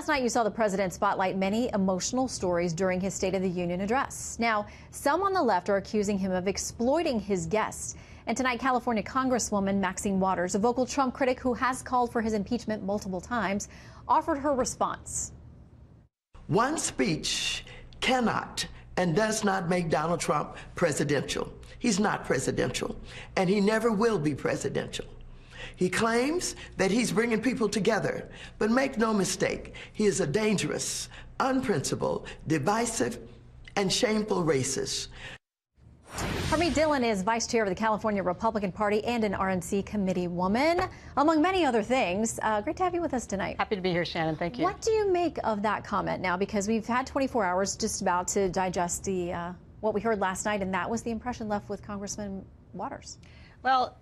Last night, you saw the president spotlight many emotional stories during his State of the Union address. Now, some on the left are accusing him of exploiting his guests. And tonight, California Congresswoman Maxine Waters, a vocal Trump critic who has called for his impeachment multiple times, offered her response. One speech cannot and does not make Donald Trump presidential. He's not presidential, and he never will be presidential. He claims that he's bringing people together, but make no mistake, he is a dangerous, unprincipled, divisive, and shameful racist. Harmeet Dillon is vice chair of the California Republican Party and an RNC committee woman, among many other things. Great to have you with us tonight. Happy to be here, Shannon. Thank you. What do you make of that comment now? Because we've had 24 hours just about to digest the what we heard last night, and that was the impression left with Congresswoman Waters. Well,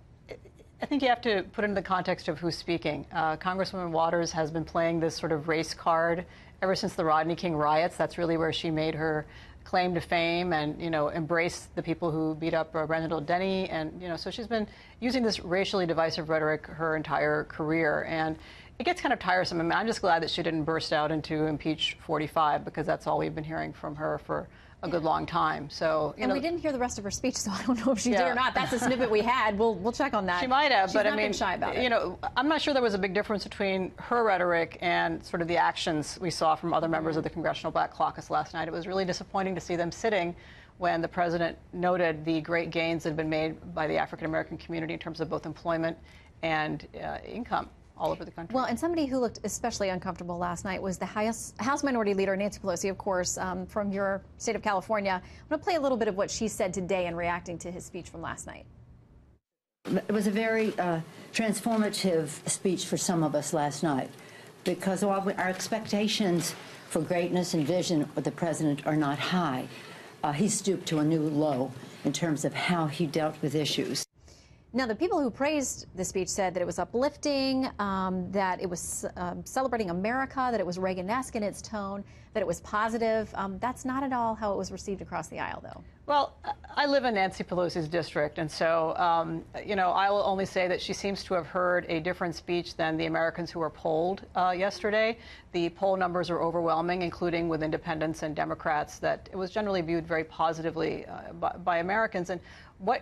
I think you have to put it in the context of who's speaking. Congresswoman Waters has been playing this sort of race card ever since the Rodney King riots. That's really where she made her claim to fame and, embraced the people who beat up Brendan Denny. And, so she's been using this racially divisive rhetoric her entire career. And it gets kind of tiresome. I mean, I'm just glad that she didn't burst out into impeach 45, because that's all we've been hearing from her for a good long time. So, we didn't hear the rest of her speech, so I don't know if she did or not. That's a snippet we had. We'll check on that. She might have, but I mean, shy about it. I'm not sure there was a big difference between her rhetoric and sort of the actions we saw from other members of the Congressional Black Caucus last night. It was really disappointing to see them sitting when the president noted the great gains that have been made by the African American community in terms of both employment and income all over the country. Well, and somebody who looked especially uncomfortable last night was the House Minority Leader, Nancy Pelosi, of course, from your state of California. I'm going to play a little bit of what she said today in reacting to his speech from last night. It was a very transformative speech for some of us last night, because while our expectations for greatness and vision of the president are not high, he stooped to a new low in terms of how he dealt with issues. Now, the people who praised the speech said that it was uplifting, that it was celebrating America, that it was Reagan-esque in its tone, that it was positive. That's not at all how it was received across the aisle, though. Well, I live in Nancy Pelosi's district, and so, I will only say that she seems to have heard a different speech than the Americans who were polled yesterday. The poll numbers are overwhelming, including with independents and Democrats, that it was generally viewed very positively by Americans. And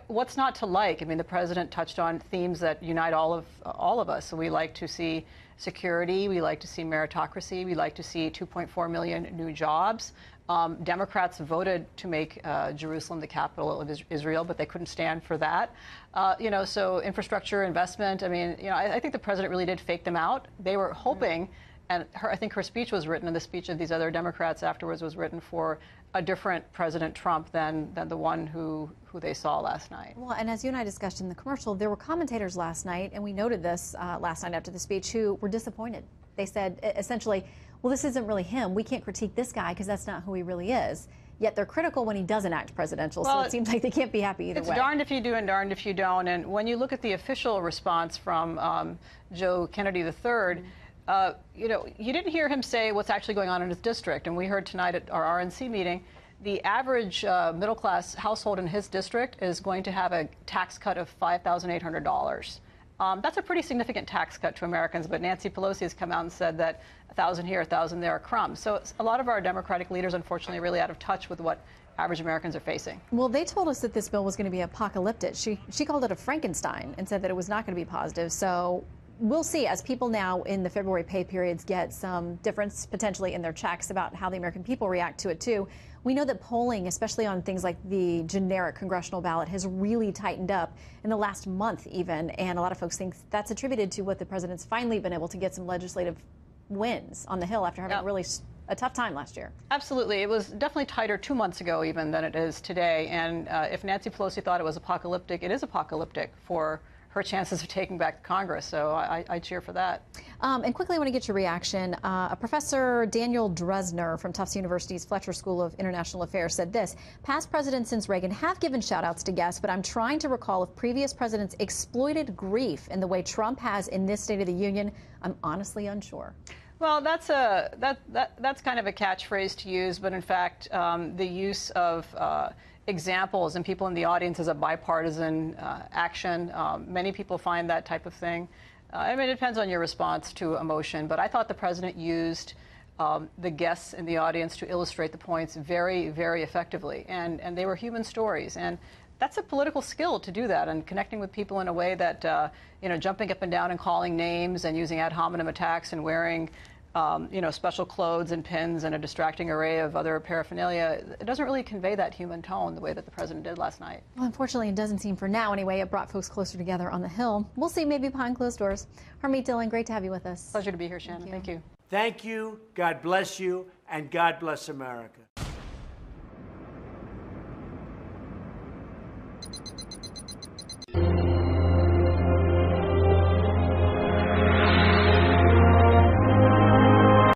what's not to like? I mean, the president touched on themes that unite all of us. So we like to see security, we like to see meritocracy, we like to see 2.4 million new jobs. Democrats voted to make Jerusalem the capital of Israel, but they couldn't stand for that. So infrastructure, investment. I mean, I think the president really did fake them out. They were hoping, and I think her speech was written, and the speech of these other Democrats afterwards was written for a different President Trump than the one who they saw last night. Well, and as you and I discussed in the commercial, there were commentators last night, and we noted this last night after the speech, who were disappointed. They said, essentially, well, this isn't really him. We can't critique this guy because that's not who he really is. Yet they're critical when he doesn't act presidential, so it seems like they can't be happy either way. It's darned if you do and darned if you don't. And when you look at the official response from Joe Kennedy III, you didn't hear him say what's actually going on in his district. And we heard tonight at our RNC meeting, the average middle-class household in his district is going to have a tax cut of $5,800. That's a pretty significant tax cut to Americans, but Nancy Pelosi has come out and said that 1,000 here, 1,000 there are crumbs. So a lot of our Democratic leaders, unfortunately, are really out of touch with what average Americans are facing. Well, they told us that this bill was going to be apocalyptic. She called it a Frankenstein and said that it was not going to be positive. So we'll see, as people now in the February pay periods get some difference potentially in their checks about how the American people react to it, too. We know that polling, especially on things like the generic congressional ballot, has really tightened up in the last month even, and a lot of folks think that's attributed to what the president's finally been able to get some legislative wins on the Hill after having really a tough time last year. Absolutely. It was definitely tighter 2 months ago even than it is today, and if Nancy Pelosi thought it was apocalyptic, it is apocalyptic for her chances of taking back Congress, so I cheer for that. And quickly, I want to get your reaction. A Professor Daniel Dresner from Tufts University's Fletcher School of International Affairs said this: past presidents since Reagan have given shout-outs to guests, but I'm trying to recall if previous presidents exploited grief in the way Trump has in this State of the Union. I'm honestly unsure. Well, that's kind of a catchphrase to use, but in fact, the use of examples and people in the audience as a bipartisan action. Many people find that type of thing. I mean, it depends on your response to emotion, but I thought the president used the guests in the audience to illustrate the points very, very effectively. And they were human stories. And that's a political skill to do that, and connecting with people in a way that, jumping up and down and calling names and using ad hominem attacks and wearing, special clothes and pins and a distracting array of other paraphernalia, it doesn't really convey that human tone the way that the president did last night. Well, unfortunately, it doesn't seem for now anyway. It brought folks closer together on the Hill. We'll see maybe behind closed doors. Harmeet Dillon, great to have you with us. Pleasure to be here, Shannon. Thank you. Thank you. God bless you, and God bless America.